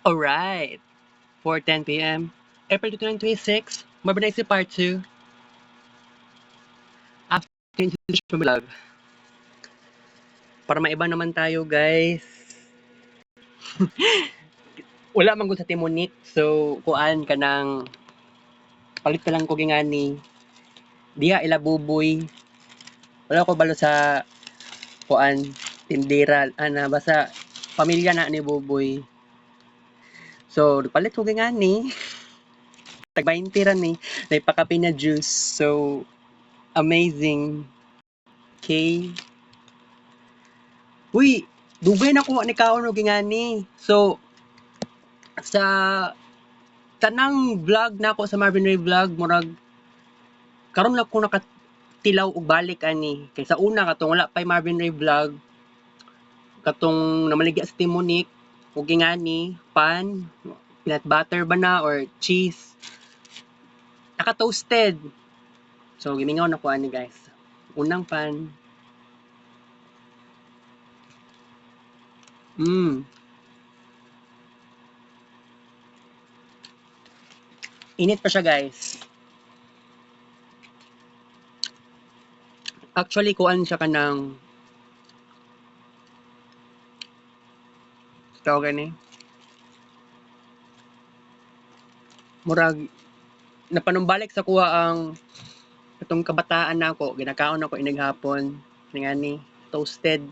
Alright, 4:10 p.m. April 2026, Marvin Icy Part 2, after introduction vlog. Para maiba naman tayo, guys. Wala man gud sa Timonik, so kuan ka ng palit ka lang ko gingani. Diha ila buboy. Wala ko balo sa kuan tindira ana basta pamilya na ni Buboy. So palit ko gingani. Tag 20 ra ni, naipakape na juice. So amazing. Okay. Uy, dugay na ko ni kaon og gingani. So sa tanang vlog nako sa Marvin Ray vlog murag karon lang ko nakatilaw og balik ani kay sa una katong wala pay Marvin Ray vlog katong namaligya sa Timonik og gingani pan peanut butter ba na or cheese naka toasted. So gimingaw na ko ani guys. Unang pan. Init pa siya guys. Actually kuan siya kanang tawag ni murag napanumbalik sa kuha ang itong kabataan nako ginakaon ako inig hapon ngani toasted.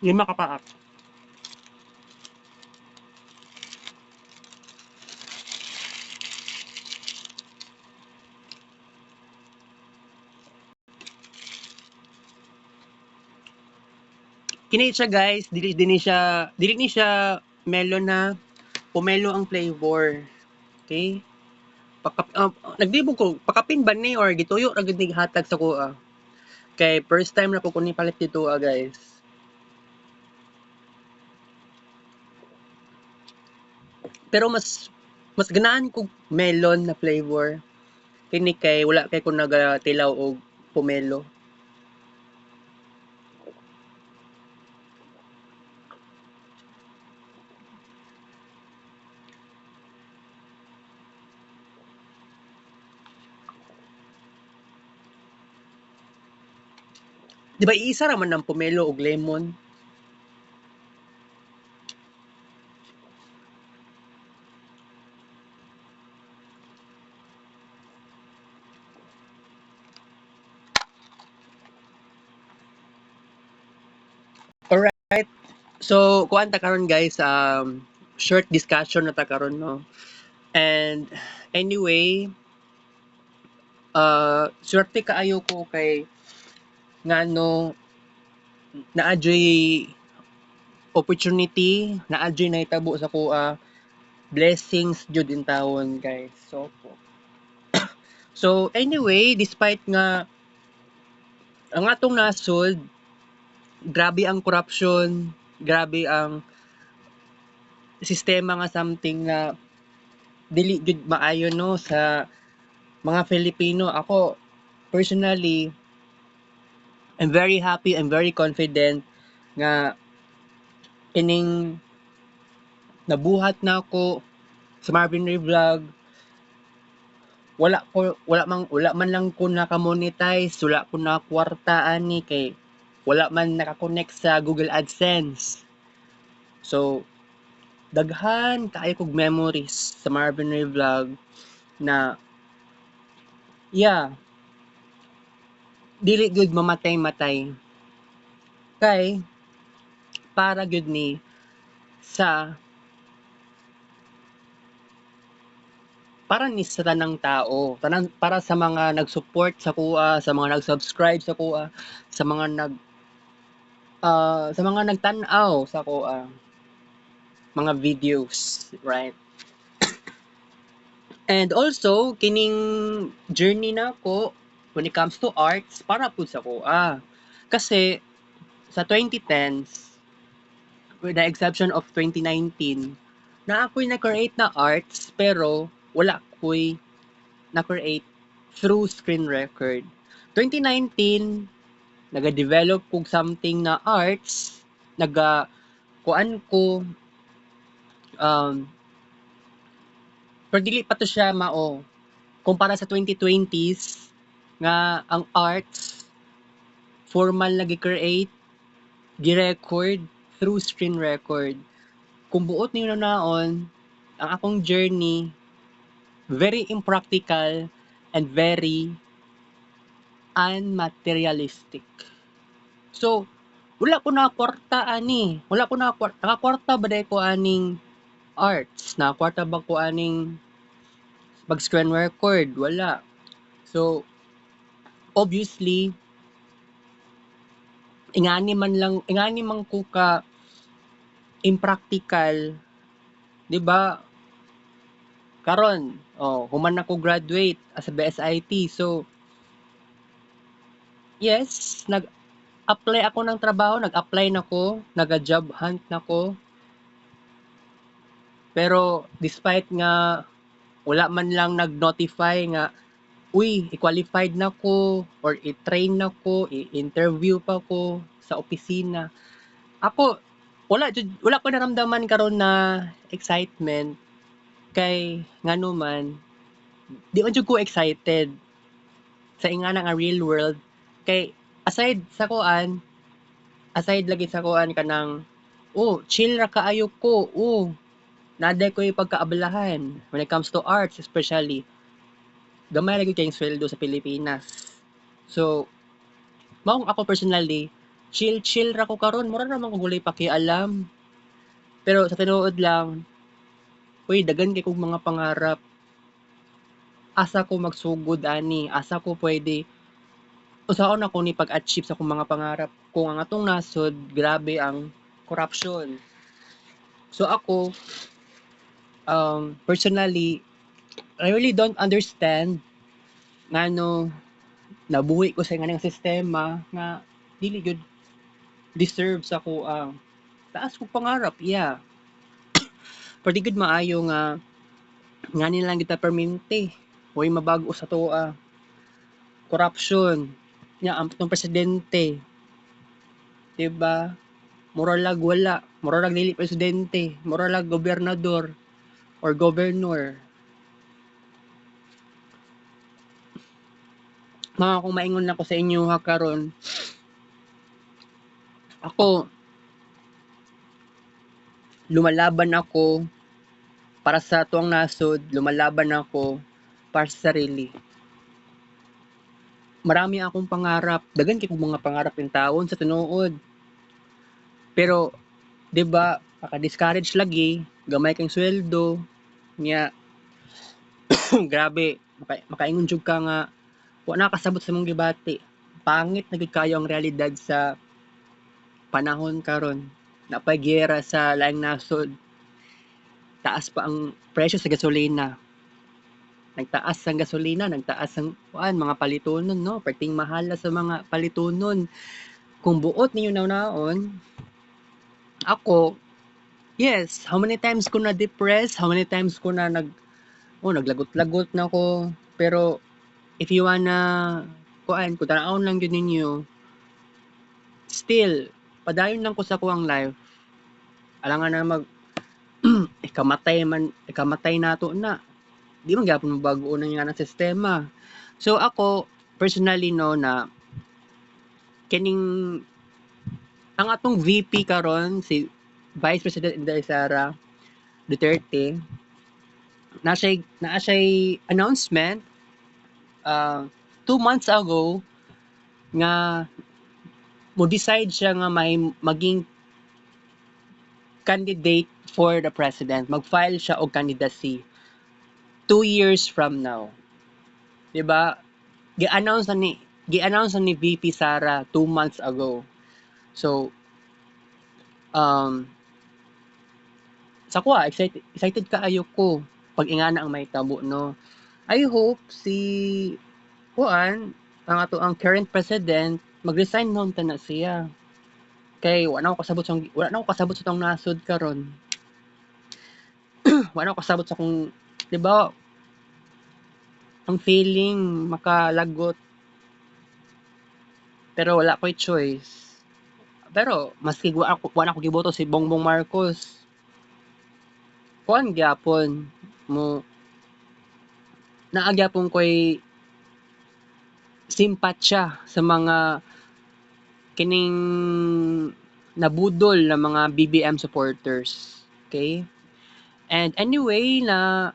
Lima ka pa. Kini siya guys, dili ni siya melon na pomelo ang flavor. Okay? Nagdibog ko, pakapin ba ni or gituyo ra gid ni hatag sa kuha. Kay first time na ko kuni palit dito guys. Pero mas ganaan ko melon na flavor. Kini kay wala kay ko nagatilaw og pomelo. Di ba iisa ra man ng pomelo og lemon? Alright. So, kuan ta karon guys, short discussion na ta karon no. And anyway, swerte kaayo ko kay ngano naadyoy opportunity, naadyoy nahitabo sa kuha blessings jud in tawon guys. So anyway, despite nga ang atong nasod, grabe ang corruption, grabe ang sistema nga something na dili jud maayo no sa mga Filipino. Ako personally, I'm very happy, I'm very confident nga ining nabuhat na ako sa Marvin Ray Vlog. Wala man lang ko naka-monetize, wala ko na kwarta ani kay wala man naka-connect sa Google AdSense. So daghan kaayo kog memories sa Marvin Ray Vlog na dili gud mamatay-matay kay para gud ni sa sa tanang tao, para sa mga nag-support sa kuha, sa mga nag-subscribe sa kuha, sa mga sa mga nagtan-aw sa kuha, mga videos, right? And also kining journey nako when it comes to arts para pud sa kuha. Kasi sa 2010s, with the exception of 2019, na ako'y na-create na arts pero wala ko'y na-create through screen record. 2019, naga-develop kog something na arts, kuan ko, um, pero dili pa to siya mao. Kumpara sa 2020s, nga ang arts, formal na gi-create, gi-record, through screen record. Kung buot niyo na naon, ang akong journey, very impractical and very unmaterialistic. So, wala ko na kwarta ani. Wala ko na kwarta. Nakakwarta ba dahil ko aning arts? Nakakwarta ba ko aning mag-screen record? Wala. So, obviously, ingani man ko ka impractical, 'di ba? Karon, human ako graduate as a BSIT. So, yes, nag-apply ako ng trabaho, nag-apply nako, naga-job hunt nako. Pero despite nga wala man lang nag-notify nga, uy, i-qualified na ko or i-train na ko, i-interview pa ko sa opisina. Ako, wala ko naramdaman karon na excitement kay ngano man, di man jud ko excited sa ingana nga real world kay aside lagi sa kuan kanang chill ra kaayo ko. Naday ko'y pagkaabalahan when it comes to arts especially. Gamay lagi kayong sweldo sa Pilipinas. So, maong ako personally, chill ra ko karon, mura naman ko gulay pakialam. Pero sa tinuod lang, dagan kay kong mga pangarap. Asa ko magsugod ani, asa ko pwede usaon ako ni pag-achieve sa akong mga pangarap. Kung ang atong nasod, grabe ang corruption. So ako, personally, I really don't understand ngano nabuhi ko sa nga sistema nga dili gyud deserve sa ko ang taas kong pangarap, yeah. Pero di gyud maayo nga nilang kita permente. Huwag mabago sa toa. Corruption. Nya ang itong presidente. Diba? Mura lag wala. Mura lag dili presidente. Mura lag gobernador or governor. Mga kung maingon ako sa inyo ha karon. Ako, lumalaban ako para sa tuwang nasod. Lumalaban ako para sa sarili. Marami akong pangarap. Dagan kay kong mga pangarap in taon sa tinuod. Pero, 'di ba, maka-discourage lagi, gamay kang sweldo, nya grabe, makaingon jud ka nga wa na kasabot sa mong gibati. Pangit na gid kayo ang realidad sa panahon karon. Napay giyera sa laing nasod. Taas pa ang presyo sa gasolina. Nagtaas ang gasolina, nagtaas ang mga palitunon, no? Perting mahal sa mga palitunon. Kung buot ninyo naon, ako, yes, how many times ko na depressed, how many times ko na naglagot-lagot na ako. Pero if you wanna kung tanaon lang yun ninyo, still, padayon lang ko sa kuang life. Alangan na ikamatay nato na. Di man gyapon mabago na nga ng sistema. So ako, personally no, na kining ang atong VP karon si Vice President Inday Sara, Duterte, na siya'y announcement 2 months ago nga mo decide siya nga may maging candidate for the president. Mag-file siya og candidacy 2 years from now. 'Di ba? Gi-announce na ni VP Sara 2 months ago. So, um, sa kuha, excited kaayo ko pag ingana ang mahitabo, no? I hope si kuan ang ato ang current president mag-resign noon ta na siya. Kay wala na ako kasabot sa tong nasod karon. Wala na ako kasabot sa kung 'di ba ang feeling makalagot pero wala ko'y choice. Pero maski wala ako giboto si Bongbong Marcos, kuan gyapon mo naa gyapon ko'y simpatya sa mga kining nabudol na mga BBM supporters. Okay? And anyway na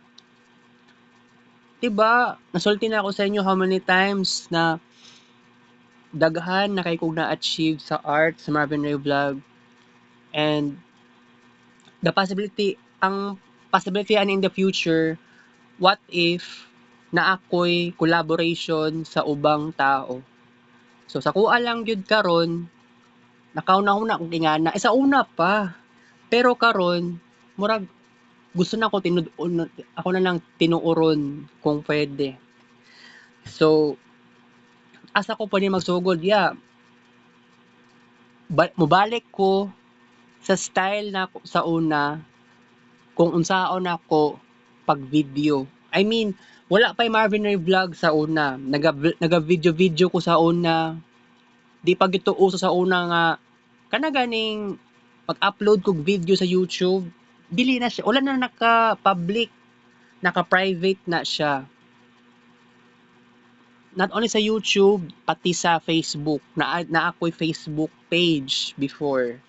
'di ba nasulti na ako sa inyo how many times na daghan na kay kog na-achieve sa art sa Marvin Ray Vlog, and ang possibility in the future, what if na ako'y collaboration sa ubang tao. So sa kuha lang gyud karon nakauna-una kung ingana sa una pa, pero karon murag gusto na ko ako na lang tinuoron kung pwede. So asa ko pwede magsugod, mubalik ko sa style na sa una kung unsaon ako pag video. I mean, wala pa yung Marvin Ray Vlog sa una. Naga-video ko sa una. Di pa gito uso sa una nga kana ganing pag-upload kog video sa YouTube, dili na siya. Wala na naka-public, naka-private na siya. Not only sa YouTube, pati sa Facebook. Na ako'y Facebook page before.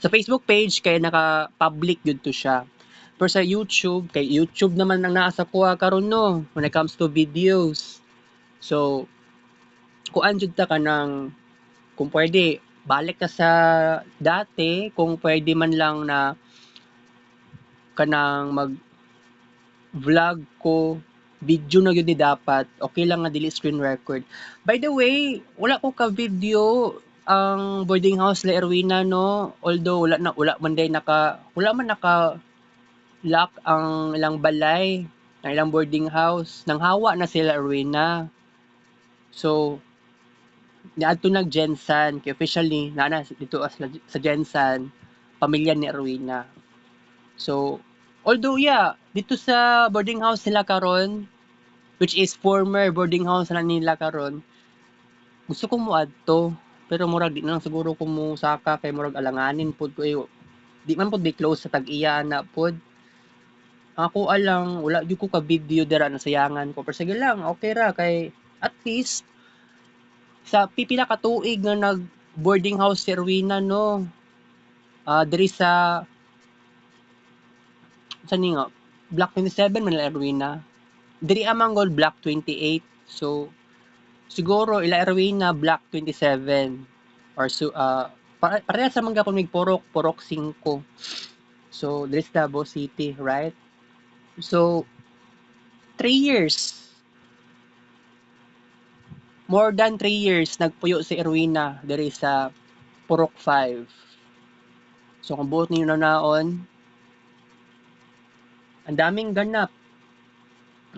Sa Facebook page, kaya naka-public yun to siya. Pero sa YouTube, kay YouTube naman ang nasa kuha karon no, when it comes to videos. So, kuan jud ta ka ng, kung pwede, balik ka sa dati, kung pwede man lang na kanang mag-vlog ko, video na yun dapat, okay lang nga dili screen record. By the way, wala ko ka-video ang boarding house la Erwina, no? Although wala man naka lock ang ilang balay, ang ilang boarding house. Nanghawa na sila Erwina. So, niadto nag Jensan, kay officially na dito sa Jensan, pamilya ni Erwina. So, although dito sa boarding house nila karon, which is former boarding house na nila karon, gusto kong muadto, pero murag di na lang siguro ko mo saka kay murag alanganin pud ko di man pud di close sa tag-iya na pud. Ako alang wala gyud ko ka video dira nasayangan ko, pero sige lang okay ra kay at least sa pipila ka tuig nga nag boarding house si Erwina, no, diri sa ni nga Block 27 man la Erwina, diri amang gold Block 28. So siguro ila Erwina Block 27 or so pareha sa mga pamig Purok 5. So diri sa Davao City, right? So 3 years, more than 3 years nagpuyo si Erwina diri sa Purok 5. So kung buot ninyo na naon, ang daming ganap.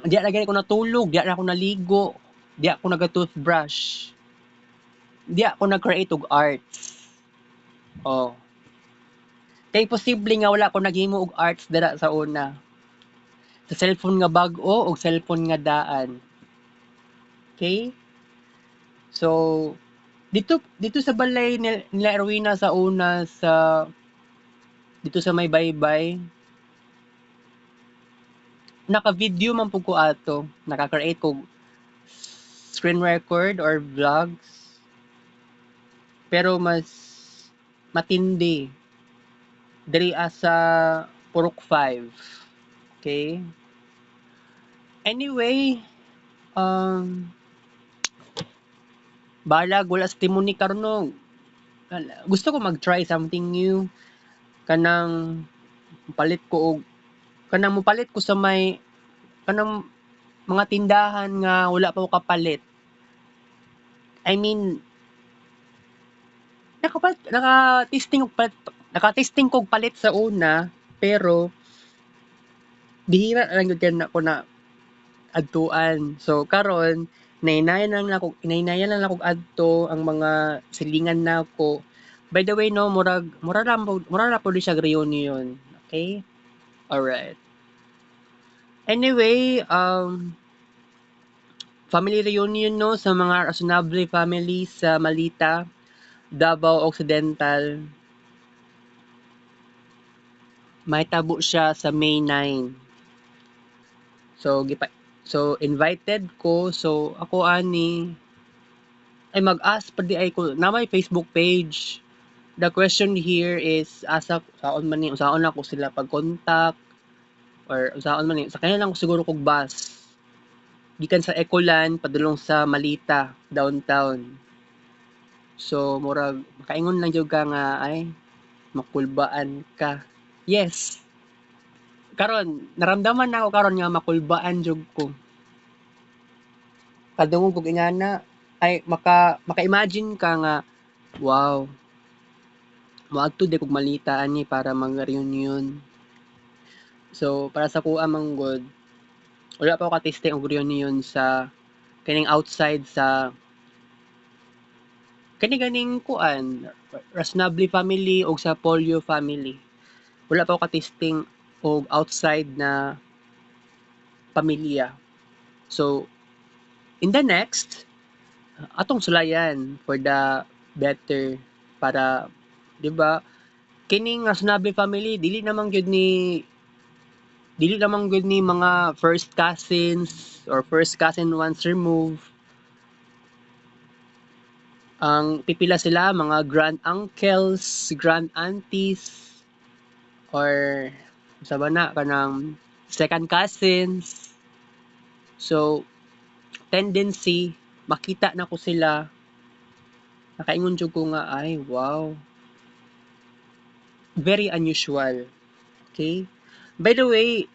Di na gani ko natulog, di na ako naligo, di ako naga-toothbrush, di ako nag-create og arts. Oh. Kay posible nga wala ko naghimo og arts dira sa una. Sa cellphone nga bag-o o cellphone nga daan. Okay? So, dito sa balay nila Erwina sa una dito sa may baybay, naka-video man po ko ato, naka-create ko screen record or vlogs, pero mas matindi diri sa Purok 5. Okay? Anyway, balag wala sa timon ni karon no. Gusto ko mag-try something new. Kanang palit ko og kanang mopalit ko sa may kanang mga tindahan nga wala pa ko kapalit. I mean, naka-testing kog palit sa una, pero bihira lang gyud na ko na adtuan. So karon inaynayan lang ako adto ang mga silingan nako. By the way no, mura ra po siya reunion. Okay? Alright. Anyway, family reunion no sa mga Reasonable family sa Malita, Davao Occidental. Mahitabo siya sa May 9. So invited ko. So ako ani ay mag-ask pa di ay ko na may Facebook page. The question here is asa saon man ni usaon ako sila pag-contact or usaon man ni sa kanya lang ko siguro kog bus. Gikan sa Ecoland padulong sa Malita downtown. So murag makaingon lang jud ka nga ay makulbaan ka. Yes. Karon naramdaman na ako karon nga makulbaan jud ko. Kadungog kog ingana ay maka-imagine ka nga wow. Moadto di kog Malita ani para mag-reunion. So para sa kuha manggod wala pa ako ka-testing og reunion sa kining outside sa ganing kuan Reasonable family o sa Polio family. Wala pa ako ka-testing og outside na pamilya. So in the next atong sulayan for the better para 'di ba kining Reasonable family dili naman gyud ni mga first cousins or first cousin once removed. Ang pipila sila mga grand uncles, grand aunties, or sa bana kanang second cousins. So tendency makita na ko sila nakaingon jud ko nga ay wow. Very unusual. Okay? By the way,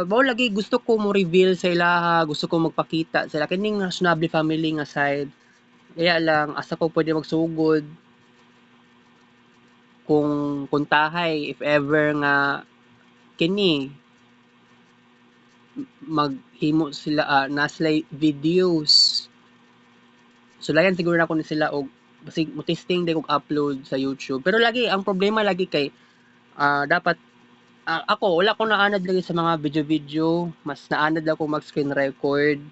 mao lagi gusto ko mo reveal sa ilaha, gusto ko magpakita sila kining Reasonable family nga side. Kaya lang asa ko pwede magsugod kung tahay if ever nga kini maghimo sila na sila videos. Sulayan siguro nako ni sila og basig mo testing di kog upload sa YouTube. Pero lagi ang problema lagi kay dapat ako wala ko naanad lagi sa mga video-video, mas naanad ako mag-screen record.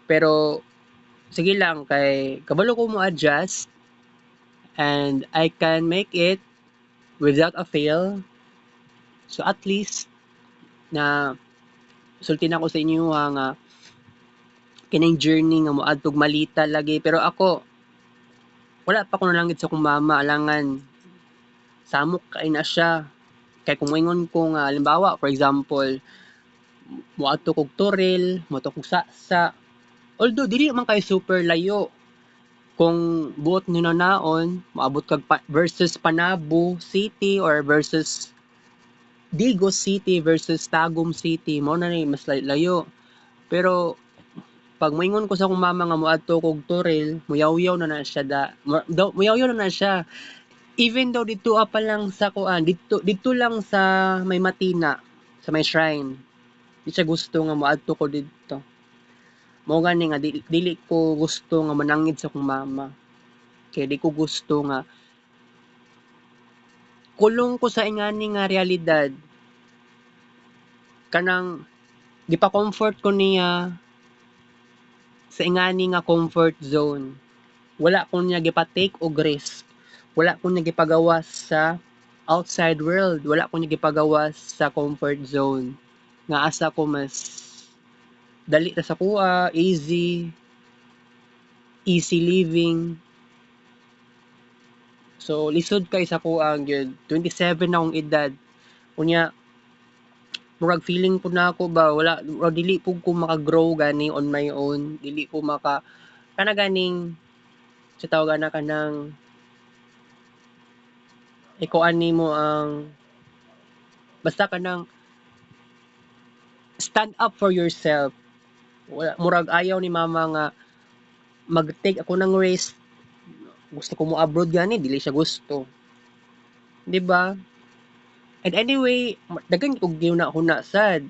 Pero sige lang kay kabalo ko mo adjust and I can make it without a fail. So at least na sulti na ko sa inyo nga kining journey nga moadtog Malita lagi pero ako wala pa ko nalangit sa kong mama alangan samok kay na siya kay kung moingon ko nga halimbawa for example moadto kog Toril, moadto kog Saksa. Although dili man kay super layo. Kung buot ni naon, maabot kag versus Panabo City or versus Digos City versus Tagum City, mo na ni mas layo. Pero pag moingon ko sa akong mama nga moadto kog Toril, muyaw-yaw na siya muyaw-yaw na siya. Even though dito pa lang sa kuan, dito lang sa may Matina, sa may shrine. Di siya gusto nga moadto ko dito. Mao gani nga dili ko gusto nga manangid sa akong mama. Kaya di ko gusto nga kulong ko sa ingani nga realidad. Kanang gipa-comfort ko niya sa ingani nga comfort zone. Wala ko niya gipa-take og risk. Wala ko niya gipagawas sa outside world. Wala ko niya gipagawas sa comfort zone. Nga asa ko mas dali ra sa kuha, easy living. So lisod kay sa kuha gyud 27 na akong edad. Unya murag feeling po na ako ba wala dili po ko maka-grow gani on my own, dili ko kana ganing sa tawag na kanang ikuan nimo ang basta kanang stand up for yourself. Wala, murag ayaw ni mama nga mag-take ako ng risk. Gusto ko mo abroad gani, dili siya gusto. 'Di ba? And anyway, daghan kog gihuna-huna sad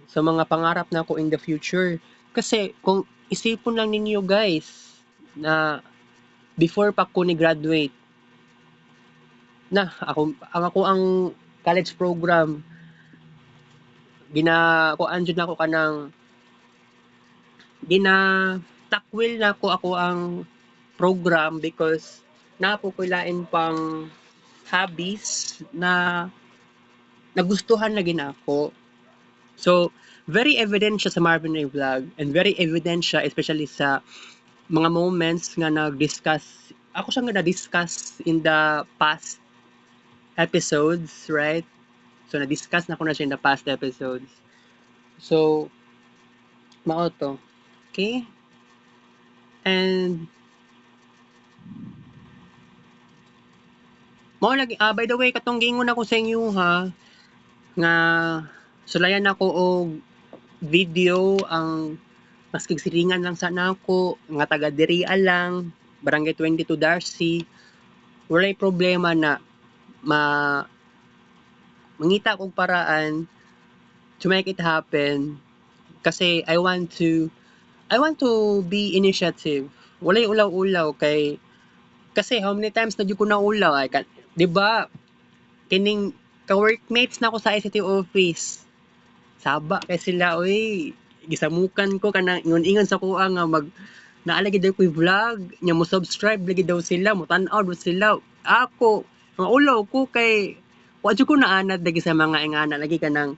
sa mga pangarap nako in the future. Kasi kung isipon lang ninyo guys na before pa ko ni graduate na ako ang college program kuan jud nako kanang takwil nako ako ang program because napo ko lain pang hobbies na nagustuhan na ginako. So, very evident siya sa Marvin Ray Vlog and very evident siya especially sa mga moments nga nag-discuss ako siya nga na-discuss in the past episodes, right? So, na-discuss na ko na siya in the past episodes. So, mao to. Okay? And mao lagi by the way katong giingon ako sa inyo ha nga sulayan ako og video ang maskig siringan lang sana ako nga taga diriya lang Barangay 22 Darcy walay problema na mangita kog paraan to make it happen kasi I want to be initiative walay ulaw-ulaw kasi how many times na jud ko na ulaw ay 'di ba kining ka-workmates na ko sa ICT office saba kay sila oy gisamukan ko kanang ingon-ingon sa kuha nga naalagi daw ko vlog nya mo subscribe lagi daw sila mo tan-aw daw sila ako maulaw ko kay wa jud ko naanad lagi sa mga ingana lagi kanang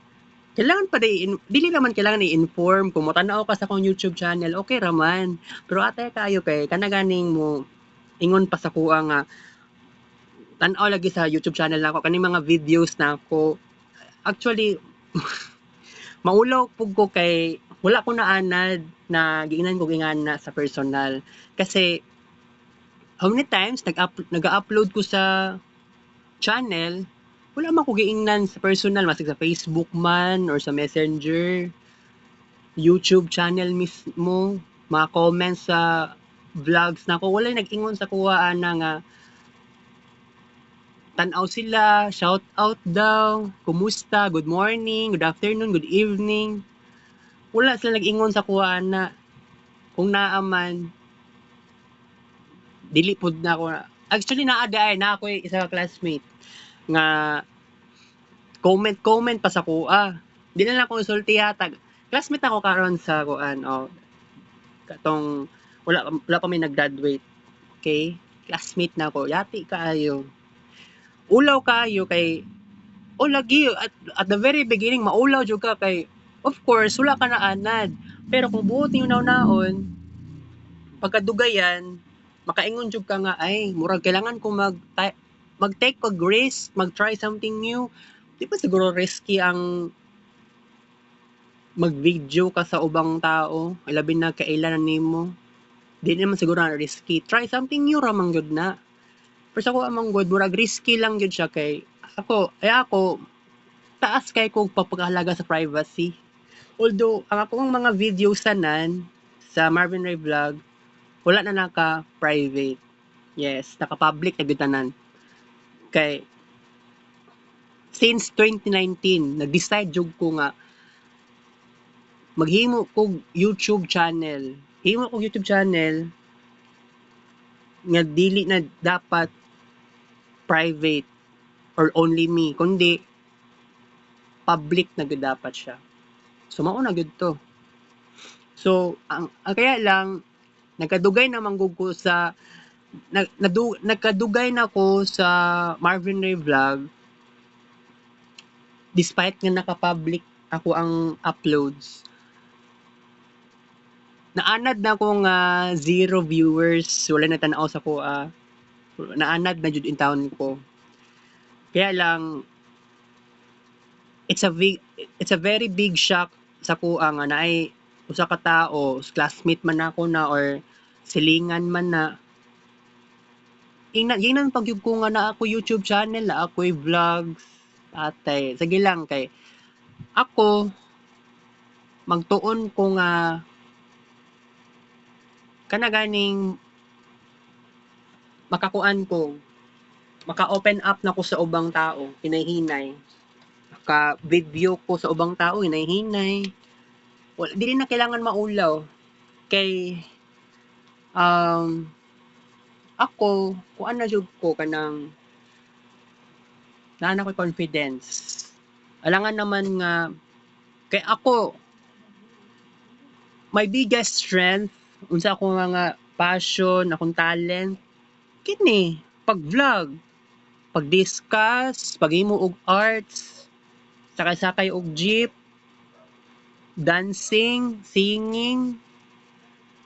kailangan pa dili naman kailangan i-inform kung mo tan-aw ka sa akong YouTube channel okay raman pero atay kayo kay kana ganing mo ingon pa sa kuha nga tan-aw lagi sa YouTube channel nako kaning mga videos nako actually maulaw pug ko kay wala ko naanad na giingnan ko ingana sa personal kasi how many times nag-upload ko sa channel wala man ko giingnan sa personal masig sa Facebook man or sa Messenger YouTube channel mismo mga comments sa vlogs nako wala nag-ingon sa kuha ana nga tan-aw sila, shout out daw, kumusta, good morning, good afternoon, good evening. Wala sila nag-ingon sa kuha na kung naaman dili pud na ako actually naa na ako isa ka classmate nga comment pa sa kuha. Di na lang ako sulti hatag. Classmate ako karon sa kuan katong wala pa may nag-graduate. Okay? Classmate na ako. Yati kaayo. Ulaw kaayo kay lagi at the very beginning maulaw jud ka kay of course wala ka na anad pero kung buot niyo naon pagkadugayan makaingon jud ka nga ay murag kailangan ko mag-take pag risk mag-try something new di ba siguro risky ang mag-video ka sa ubang tao labi na kailan nimo di naman siguro na risky try something new ra man gyud na pero sa ko amang good murag risky lang gyud siya kay ako taas kay kog pagpakahalaga sa privacy. Although, ang akong mga videos tanan sa Marvin Ray Vlog, wala na naka-private. Yes, naka-public na gyud tanan. Kay, since 2019, nag-decide jud ko nga maghimo kog YouTube channel. Himo kog YouTube channel nga dili na dapat private or only me, kundi public na gyud dapat siya. So mao na gyud to. So ang kaya lang nagkadugay na manggug ko sa nagkadugay na ko sa Marvin Ray Vlog despite nga naka-public ako ang uploads. Naanad na ko nga 0 viewers, wala na tan-aw sa ko naanad na jud in town ko. Kaya lang it's a very big shock sa kuha nga na ay usa ka tao, classmate man ako na or silingan man na ingnan pagyud ko nga na ako YouTube channel, na ako'y vlogs, atay sige lang kay ako magtuon ko nga kana ganing makakuan ko, maka-open up na ko sa ubang tao, hinay-hinay. Maka-video ko sa ubang tao, hinay-hinay. Wala, dili na kailangan maulaw. Kay, ako, kuan na jud ko kanang naa ko confidence. Alangan naman nga, kay ako, my biggest strength, unsa ako nga passion, akong talent, kini, pag-vlog, pag-discuss, paghimo og arts, sakay-sakay og jeep, dancing, singing,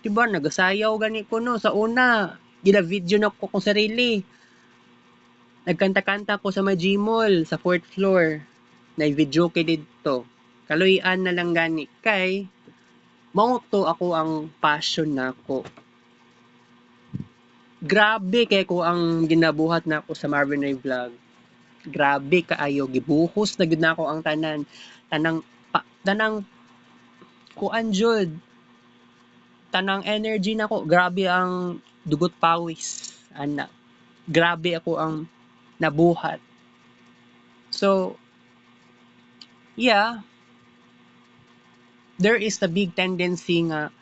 diba, nagasayaw gani ko no, sa una, gina-video na ko kung sarili, nagkanta-kanta ko sa may Gmall, sa 4th floor, na-video kay dito, kaluyan na lang gani, kay, mao to ako ang passion nako. Grabe kay ko ang ginabuhat nako sa Marvin Ray Vlog. Grabe kaayo, gibuhos na gid nako ang tanang kuan jud. Tanang energy nako, grabe ang dugot pawis ana. Grabe ako ang nabuhat. So yeah, there is a big tendency nga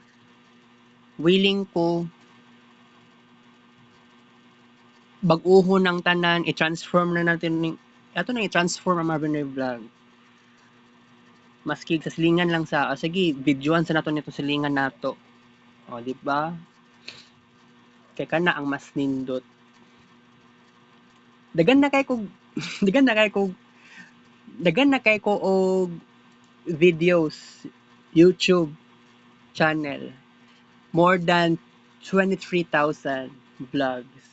willing ko bag-uhon ng tanan, i-transform na natin ato na i-transform ang Marvin Ray Vlog. Maski sa silingan lang sa sige, videoan sa nato nito silingan nato. O di ba? Kay kana ang mas nindot. Dagan na kay ko og videos YouTube channel. More than 23,000 vlogs.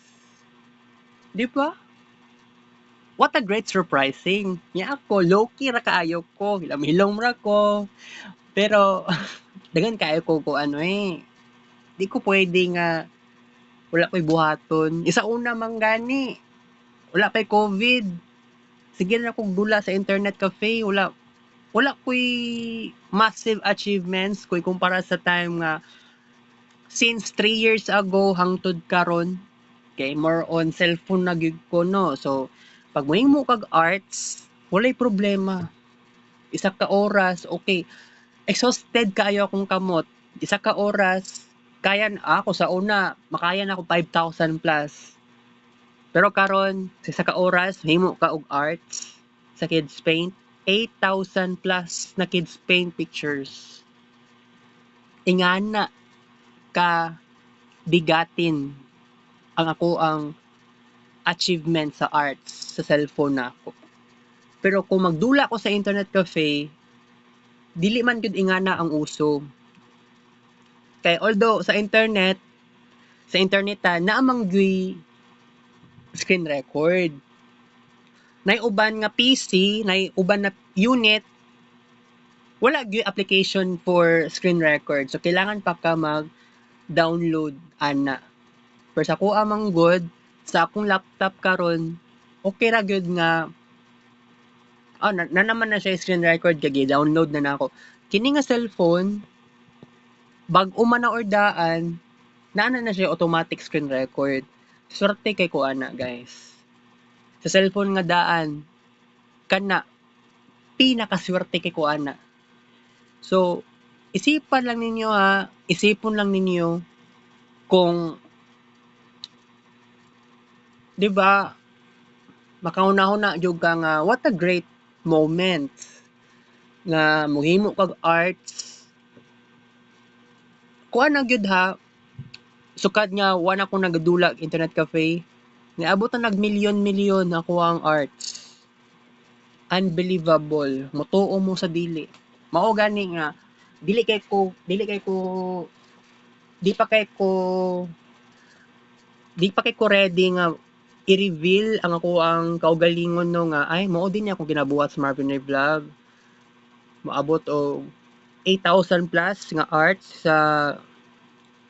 Di ba? What a great surprising. Nya ako, low-key ra kaayo ko. Hilom-hilom ra ko. Pero, dagan kaayo ko ano eh. Di ko pwede nga wala ko'y buhaton. Isa una man gani. Wala pa'y COVID. Sige na kong dula sa internet cafe. Wala ko'y massive achievements ko'y kumpara sa time nga since 3 years ago hangtod karon. Okay, more on cellphone na gyud ko no. So, pag mahimo kag arts, walay problema. Isa ka oras, okay. Exhausted kaayo akong kamot. Isa ka oras, kaya ako sa una, makaya na ako 5,000 plus. Pero karon, sa isa ka oras, mahimo ka og arts sa Kids Paint, 8,000 plus na Kids Paint pictures. Ingana ka bigatin ang achievement sa arts sa cellphone nako. Pero kung magdula ko sa internet cafe, dili man gyud ingana ang uso. Kay although sa internet naamang gyud screen record. Nay uban nga PC, nay uban na unit, wala gyud application for screen record. So kailangan pa ka mag-download ana. Pero sa ko amang good sa akong laptop karon, okay ra gyud nga na naman na siya screen record kay download na nako. Kini nga cellphone bag-o man na ordaan, na siya automatic screen record. Swerte kay ko ana, guys. Sa cellphone nga daan kana pinakaswerte kay ko ana. So, isipan lang ninyo isipon lang ninyo kung 'di ba makauna-una jud ka nga what a great moment nga mohimo kag arts. Kuan na gyud sukad nga wala ko nagadula internet cafe. Niabot na nag-milyon ako ang arts. Unbelievable. Motuo mo sa dili. Mao gani nga di pa kay ko ready nga i-reveal ang ako ang kaugalingon no nga ay mao din akong ginabuhat sa Marvin Ray Vlog. Maabot og 8,000 plus nga arts sa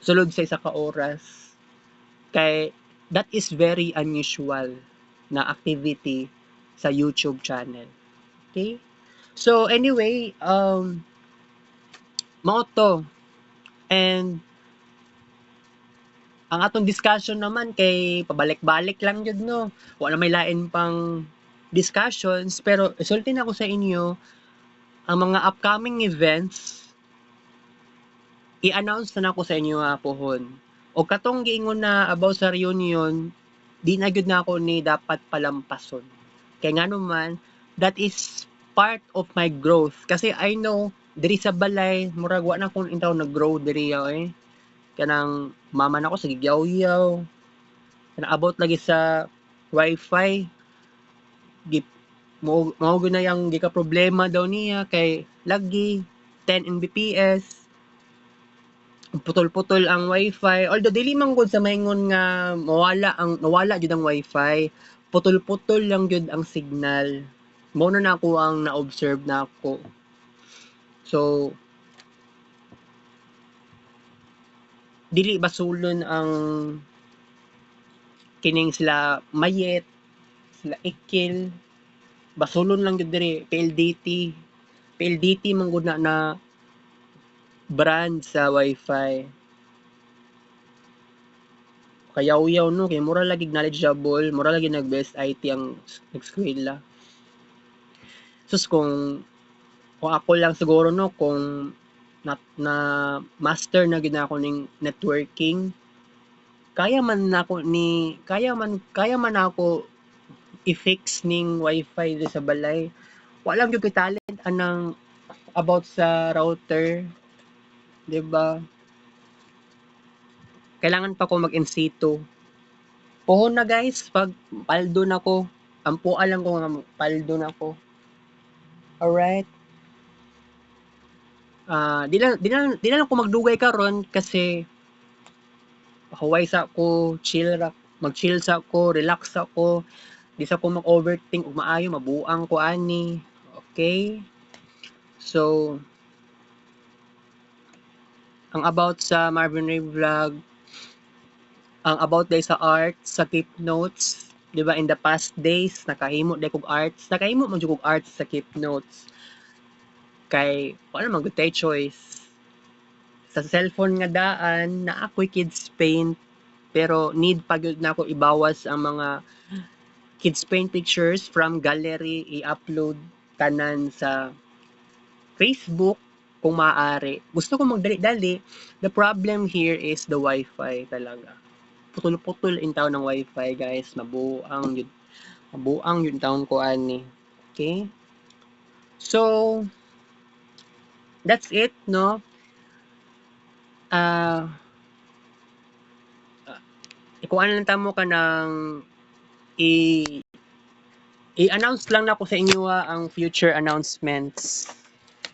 sulod sa isa ka oras. Kay that is very unusual na activity sa YouTube channel. Okay? So anyway, mao to. And ang atong discussion naman kay pabalik-balik lang jud no. Wala may lain pang discussions pero isulti na ko sa inyo ang mga upcoming events i-announce na nako sa inyo nga pohon. O katong giingon na about sa reunion, di na gyud na ako ni dapat palampason. Kay ngano man, that is part of my growth kasi I know diri sa balay murag wa na akong intaw nag-grow diri eh. Kanang mama nako sa gigyaw-yaw. Kanang about lagi sa wifi. Gip mo na yang gika problema daw niya kay lagi 10 Mbps putol-putol ang wifi. Although dili man gud sa maingon nga nawala jud ang wifi. Putol-putol lang jud ang signal. Mao na nako ang na-observe na ako. So dili basulon ang kining sila Mayet, sila Ikil, basulon lang jud diri PLDT. PLDT man gud na brand sa wifi. Kayaw-yaw no kay mura lagi knowledgeable, mura lagi nag best IT ang eskwela. Sus kung ako lang siguro no kung na master na gid ako ning networking, kaya man ako i-fix ning wifi di sa balay. Wala lang gyud kay talent anang about sa router, di ba? Kailangan pa ko mag-in situ. Puhon na guys, pag paldo na ko, ampuan lang ko nga paldo na ko. Alright. Di na lang ko magdugay karon kasi huway sa ko, mag-chill sa ko, relax ako. Di sa ko mag-overthink ug maayo mabuang ko ani. Okay? So ang about sa Marvin Ray Vlog, ang about day sa art, sa keep notes, di ba in the past days nakahimo day kog arts, nakahimo man jud kog arts sa keep notes. Kay wala man gud tay choice. Sa cellphone nga daan na ako'y kids paint pero need pa gyud nako ibawas ang mga kids paint pictures from gallery i-upload tanan sa Facebook kung maaari. Gusto ko magdali-dali. The problem here is the wifi talaga. Putol-putol in taon ng wifi guys. Mabuang yun taon ko ani. Okay? So that's it no. Ikuan lang tamo ka ng i-announce lang na ko sa inyo ang future announcements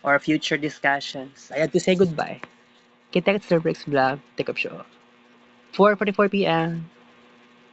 or future discussions. I had to say goodbye. Kita sa Rex Vlog. Take up show. 4:44 p.m.